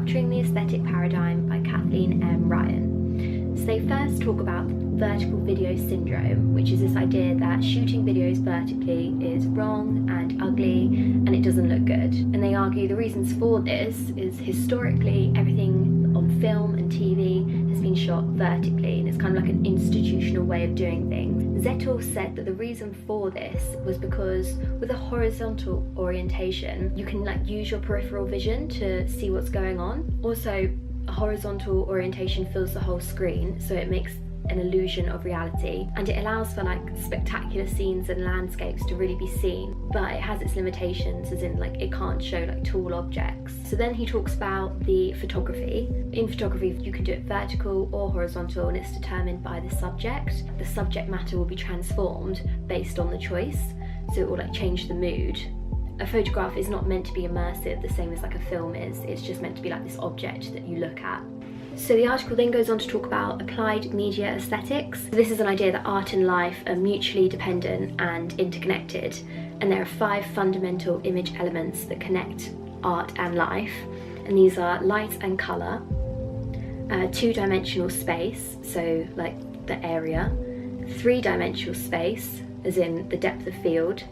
Rupturing the Aesthetic Paradigm by Kathleen M Ryan. So they first talk about vertical video syndrome, which is this idea that shooting videos vertically is wrong and ugly and it doesn't look good. And they argue the reasons for this is historically everything on film and TV has been shot vertically, and it's kind of like an institutional way of doing things. Zettel said that the reason for this was because with a horizontal orientation you can use your peripheral vision to see what's going on. Also, a horizontal orientation fills the whole screen, so it makes an illusion of reality, and it allows for spectacular scenes and landscapes to really be seen, but it has its limitations, as in it can't show tall objects. So then he talks about the photography. In photography you can do it vertical or horizontal, and it's determined by the subject. The subject matter will be transformed based on the choice, so it will change the mood. A photograph is not meant to be immersive the same as a film is. It's just meant to be this object that you look at. So the article then goes on to talk about applied media aesthetics. This is an idea that art and life are mutually dependent and interconnected, and there are 5 fundamental image elements that connect art and life, and these are light and colour, 2-dimensional space, so the area, 3-dimensional space, as in the depth of field,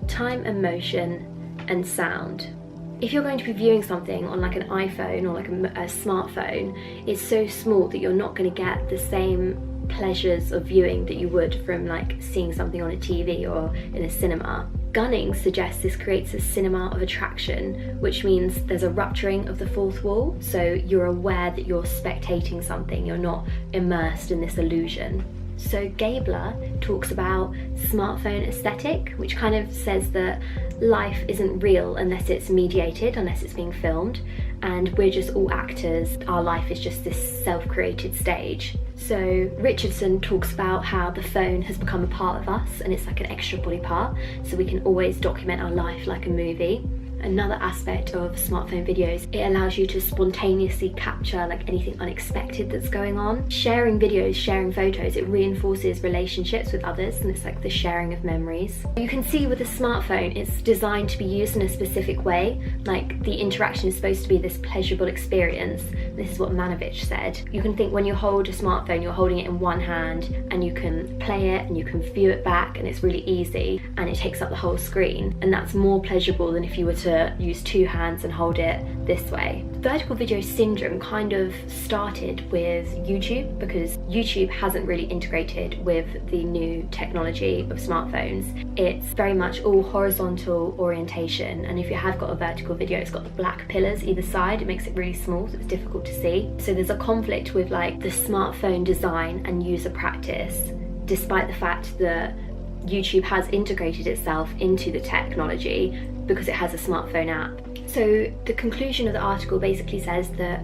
time and motion, and sound. If you're going to be viewing something on an iPhone or a smartphone, it's so small that you're not going to get the same pleasures of viewing that you would from seeing something on a TV or in a cinema. Gunning suggests this creates a cinema of attraction, which means there's a rupturing of the fourth wall, so you're aware that you're spectating something, you're not immersed in this illusion. So Gabler talks about smartphone aesthetic, which kind of says that life isn't real unless it's mediated, unless it's being filmed, and we're just all actors. Our life is just this self-created stage. So Richardson talks about how the phone has become a part of us, and it's an extra body part, so we can always document our life like a movie. Another aspect of smartphone videos, it allows you to spontaneously capture anything unexpected that's going on. Sharing videos, sharing photos, it reinforces relationships with others, and it's the sharing of memories. You can see with a smartphone, it's designed to be used in a specific way. The interaction is supposed to be this pleasurable experience. This is what Manovich said. You can think when you hold a smartphone, you're holding it in one hand, and you can play it and you can view it back, and it's really easy, and it takes up the whole screen, and that's more pleasurable than if you were to use 2 hands and hold it this way. Vertical video syndrome kind of started with YouTube, because YouTube hasn't really integrated with the new technology of smartphones. It's very much all horizontal orientation, and if you have got a vertical video, it's got the black pillars either side. It makes it really small, so it's difficult to see. So there's a conflict with the smartphone design and user practice, despite the fact that YouTube has integrated itself into the technology because it has a smartphone app. So the conclusion of the article basically says that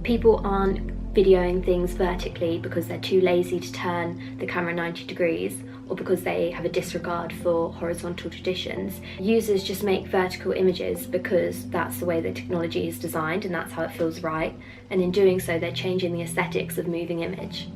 people aren't videoing things vertically because they're too lazy to turn the camera 90 degrees, or because they have a disregard for horizontal traditions. Users just make vertical images because that's the way the technology is designed and that's how it feels right, and in doing so they're changing the aesthetics of moving image.